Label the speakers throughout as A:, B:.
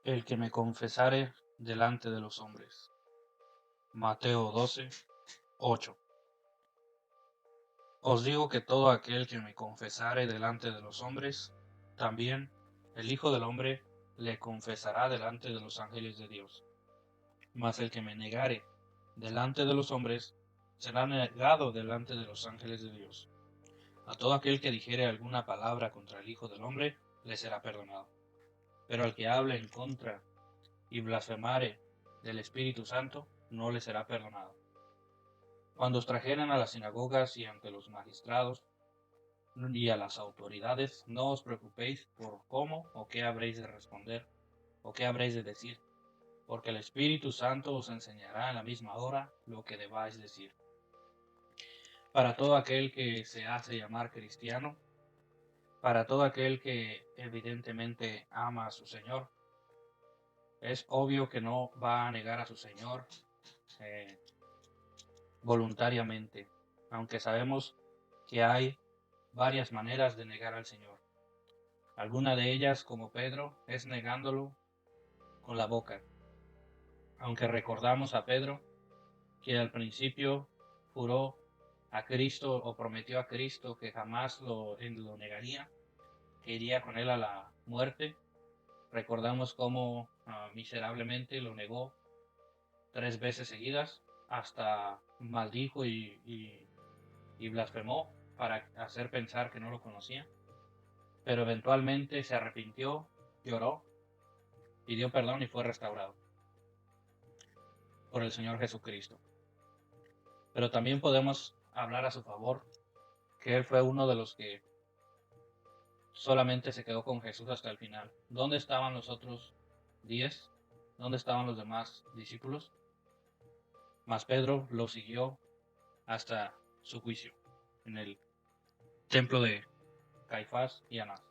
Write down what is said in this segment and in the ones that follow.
A: El que me confesare delante de los hombres. Mateo 12:8. Os digo que todo aquel que me confesare delante de los hombres, también el Hijo del Hombre le confesará delante de los ángeles de Dios. Mas el que me negare delante de los hombres, será negado delante de los ángeles de Dios. A todo aquel que dijere alguna palabra contra el Hijo del Hombre, le será perdonado. Pero al que hable en contra y blasfemare del Espíritu Santo, no le será perdonado. Cuando os trajeren a las sinagogas y ante los magistrados y a las autoridades, no os preocupéis por cómo o qué habréis de responder o qué habréis de decir, porque el Espíritu Santo os enseñará en la misma hora lo que debáis decir. Para todo aquel que se hace llamar cristiano, para todo aquel que evidentemente ama a su Señor, es obvio que no va a negar a su Señor eh, voluntariamente, aunque sabemos que hay varias maneras de negar al Señor. Alguna de ellas, como Pedro, es negándolo con la boca. Aunque recordamos a Pedro que al principio juró a Cristo o prometió a Cristo que jamás lo negaría, que iría con él a la muerte. Recordamos cómo miserablemente lo negó 3 veces seguidas, hasta maldijo y blasfemó para hacer pensar que no lo conocía. Pero eventualmente se arrepintió, lloró, pidió perdón y fue restaurado por el Señor Jesucristo. Pero también podemos hablar a su favor, que él fue uno de los que solamente se quedó con Jesús hasta el final. ¿Dónde estaban los otros 10? ¿Dónde estaban los demás discípulos? Mas Pedro lo siguió hasta su juicio, en el templo de Caifás y Anás.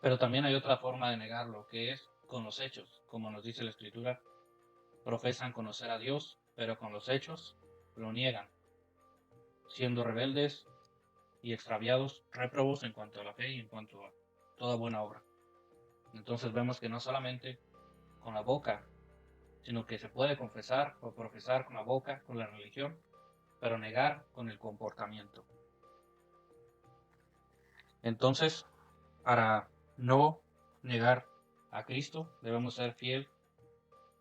A: Pero también hay otra forma de negarlo, que es con los hechos, como nos dice la Escritura. Profesan conocer a Dios, pero con los hechos lo niegan, siendo rebeldes y extraviados, réprobos en cuanto a la fe y en cuanto a toda buena obra. Entonces vemos que no solamente con la boca, sino que se puede confesar o profesar con la boca, con la religión, pero negar con el comportamiento. Entonces, para no negar a Cristo, debemos ser fiel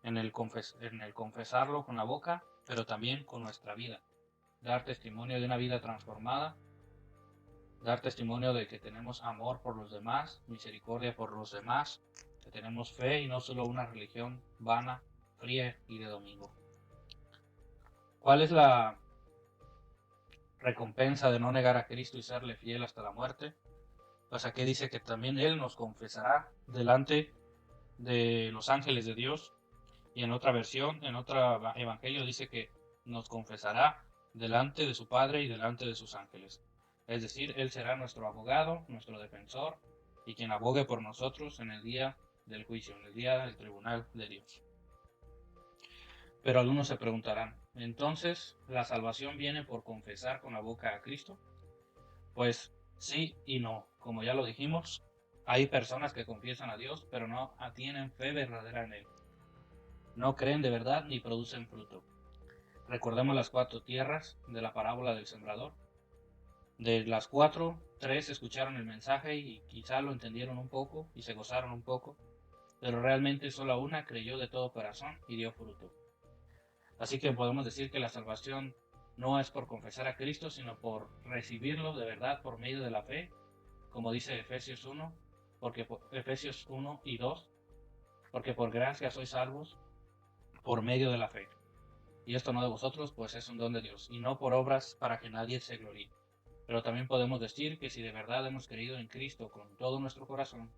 A: en el confesarlo con la boca, pero también con nuestra vida. Dar testimonio de una vida transformada, dar testimonio de que tenemos amor por los demás, misericordia por los demás, que tenemos fe y no solo una religión vana, fría y de domingo. ¿Cuál es la recompensa de no negar a Cristo y serle fiel hasta la muerte? Pues aquí dice que también Él nos confesará delante de los ángeles de Dios, y en otra versión, en otro evangelio dice que nos confesará delante de su Padre y delante de sus ángeles. Es decir, Él será nuestro abogado, nuestro defensor, y quien abogue por nosotros en el día del juicio, en el día del tribunal de Dios. Pero algunos se preguntarán, ¿entonces la salvación viene por confesar con la boca a Cristo? Pues sí y no. Como ya lo dijimos, hay personas que confiesan a Dios, pero no tienen fe verdadera en Él. No creen de verdad ni producen fruto. Recordemos las 4 tierras de la parábola del sembrador. De las 4, 3 escucharon el mensaje y quizá lo entendieron un poco y se gozaron un poco, pero realmente solo una creyó de todo corazón y dio fruto. Así que podemos decir que la salvación no es por confesar a Cristo, sino por recibirlo de verdad por medio de la fe, como dice Efesios 1, Efesios 1 y 2, porque por gracia sois salvos por medio de la fe. Y esto no de vosotros, pues es un don de Dios, y no por obras para que nadie se gloríe. Pero también podemos decir que si de verdad hemos creído en Cristo con todo nuestro corazón,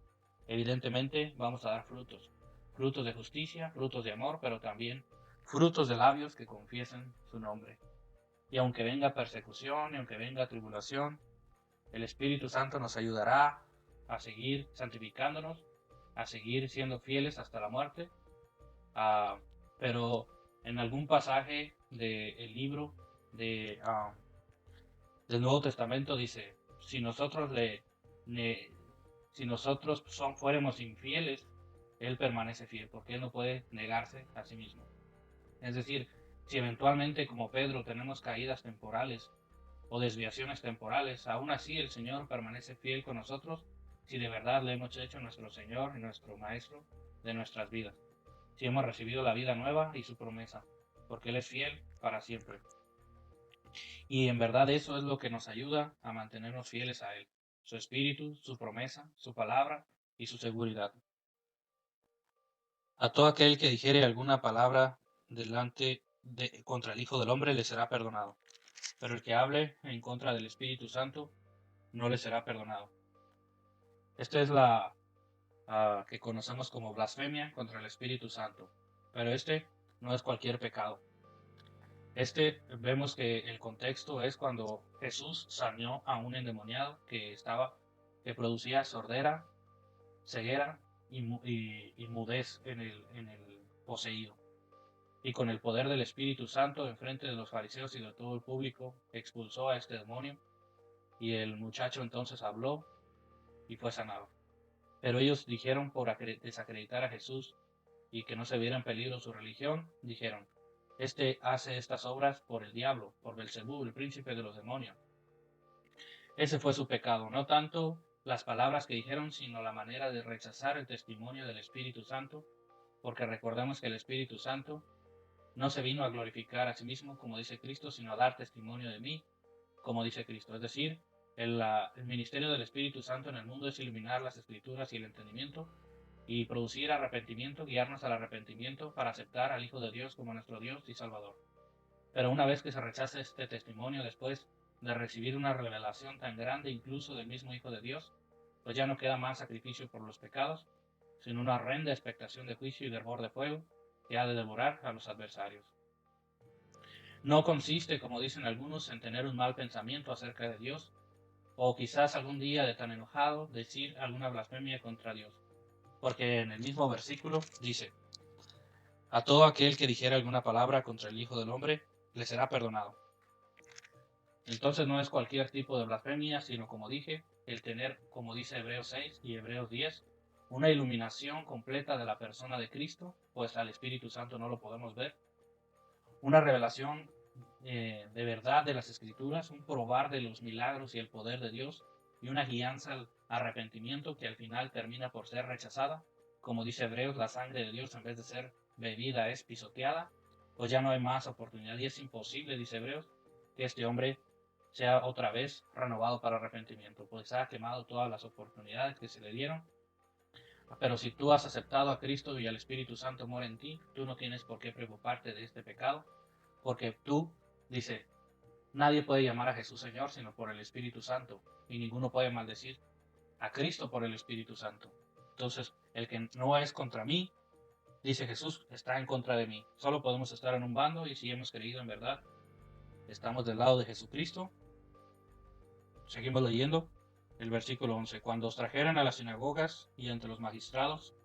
A: evidentemente vamos a dar frutos. Frutos de justicia, frutos de amor, pero también frutos de labios que confiesen su nombre. Y aunque venga persecución, y aunque venga tribulación, el Espíritu Santo nos ayudará a seguir santificándonos, a seguir siendo fieles hasta la muerte. Pero en algún pasaje del libro de, del Nuevo Testamento dice, si nosotros fuéramos infieles Él permanece fiel, porque Él no puede negarse a sí mismo. Es decir, si eventualmente como Pedro tenemos caídas temporales o desviaciones temporales, aún así el Señor permanece fiel con nosotros si de verdad le hemos hecho nuestro Señor y nuestro Maestro de nuestras vidas, si hemos recibido la vida nueva y su promesa, porque Él es fiel para siempre. Y en verdad eso es lo que nos ayuda a mantenernos fieles a Él, su Espíritu, su promesa, su palabra y su seguridad. A todo aquel que dijere alguna palabra contra el Hijo del Hombre le será perdonado, pero el que hable en contra del Espíritu Santo no le será perdonado. Esta es la que conocemos como blasfemia contra el Espíritu Santo, pero este no es cualquier pecado. Vemos que el contexto es cuando Jesús sanó a un endemoniado que producía sordera, ceguera y mudez en el poseído. Y con el poder del Espíritu Santo, en frente de los fariseos y de todo el público, expulsó a este demonio, y el muchacho entonces habló y fue sanado. Pero ellos dijeron, por desacreditar a Jesús y que no se viera en peligro su religión, dijeron: este hace estas obras por el diablo, por Belcebú, el príncipe de los demonios. Ese fue su pecado, no tanto las palabras que dijeron, sino la manera de rechazar el testimonio del Espíritu Santo, porque recordemos que el Espíritu Santo no se vino a glorificar a sí mismo, como dice Cristo, sino a dar testimonio de mí, como dice Cristo. Es decir, el ministerio del Espíritu Santo en el mundo es iluminar las Escrituras y el entendimiento y producir arrepentimiento, guiarnos al arrepentimiento para aceptar al Hijo de Dios como nuestro Dios y Salvador. Pero una vez que se rechaza este testimonio, después de recibir una revelación tan grande incluso del mismo Hijo de Dios, pues ya no queda más sacrificio por los pecados, sino una horrenda expectación de juicio y de hervor de fuego que ha de devorar a los adversarios. No consiste, como dicen algunos, en tener un mal pensamiento acerca de Dios, o quizás algún día de tan enojado decir alguna blasfemia contra Dios, porque en el mismo versículo dice: a todo aquel que dijera alguna palabra contra el Hijo del Hombre le será perdonado. Entonces no es cualquier tipo de blasfemia, sino, como dije, el tener, como dice Hebreos 6 y Hebreos 10, una iluminación completa de la persona de Cristo, pues al Espíritu Santo no lo podemos ver, una revelación de verdad de las Escrituras, un probar de los milagros y el poder de Dios, y una guianza al arrepentimiento que al final termina por ser rechazada. Como dice Hebreos, la sangre de Dios en vez de ser bebida es pisoteada, pues ya no hay más oportunidad y es imposible, dice Hebreos, que este hombre sea otra vez renovado para arrepentimiento, pues ha quemado todas las oportunidades que se le dieron. Pero si tú has aceptado a Cristo y el Espíritu Santo mora en ti, tú no tienes por qué preocuparte de este pecado, porque tú, dice, nadie puede llamar a Jesús Señor sino por el Espíritu Santo, y ninguno puede maldecir a Cristo por el Espíritu Santo. Entonces, el que no es contra mí, dice Jesús, está en contra de mí. Solo podemos estar en un bando, y si hemos creído en verdad, estamos del lado de Jesucristo. Seguimos leyendo el versículo 11. Cuando os trajeran a las sinagogas y ante los magistrados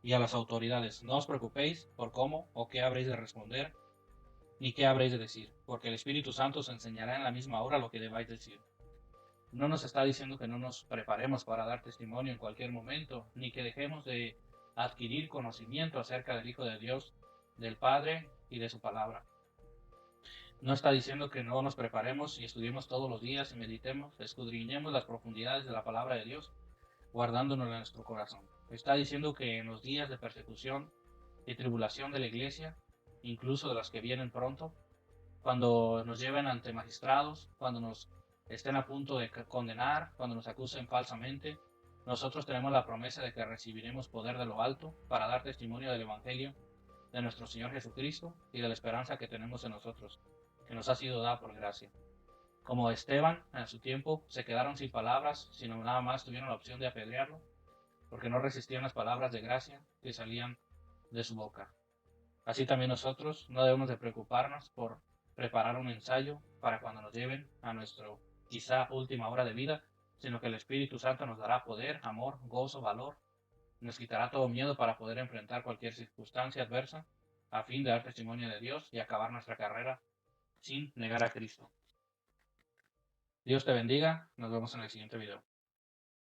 A: y a las autoridades, no os preocupéis por cómo o qué habréis de responder, ni qué habréis de decir, porque el Espíritu Santo os enseñará en la misma hora lo que debáis decir. No nos está diciendo que no nos preparemos para dar testimonio en cualquier momento, ni que dejemos de adquirir conocimiento acerca del Hijo de Dios, del Padre y de su palabra. No está diciendo que no nos preparemos y estudiemos todos los días y meditemos, escudriñemos las profundidades de la palabra de Dios, guardándonos en nuestro corazón. Está diciendo que en los días de persecución y tribulación de la iglesia, incluso de las que vienen pronto, cuando nos lleven ante magistrados, cuando nos estén a punto de condenar, cuando nos acusen falsamente, nosotros tenemos la promesa de que recibiremos poder de lo alto para dar testimonio del Evangelio de nuestro Señor Jesucristo y de la esperanza que tenemos en nosotros, que nos ha sido dada por gracia. Como Esteban, en su tiempo, se quedaron sin palabras, sino nada más tuvieron la opción de apedrearlo, porque no resistían las palabras de gracia que salían de su boca. Así también nosotros no debemos de preocuparnos por preparar un ensayo para cuando nos lleven a nuestro quizá última hora de vida, sino que el Espíritu Santo nos dará poder, amor, gozo, valor, nos quitará todo miedo para poder enfrentar cualquier circunstancia adversa, a fin de dar testimonio de Dios y acabar nuestra carrera sin negar a Cristo. Dios te bendiga, nos vemos en el siguiente video.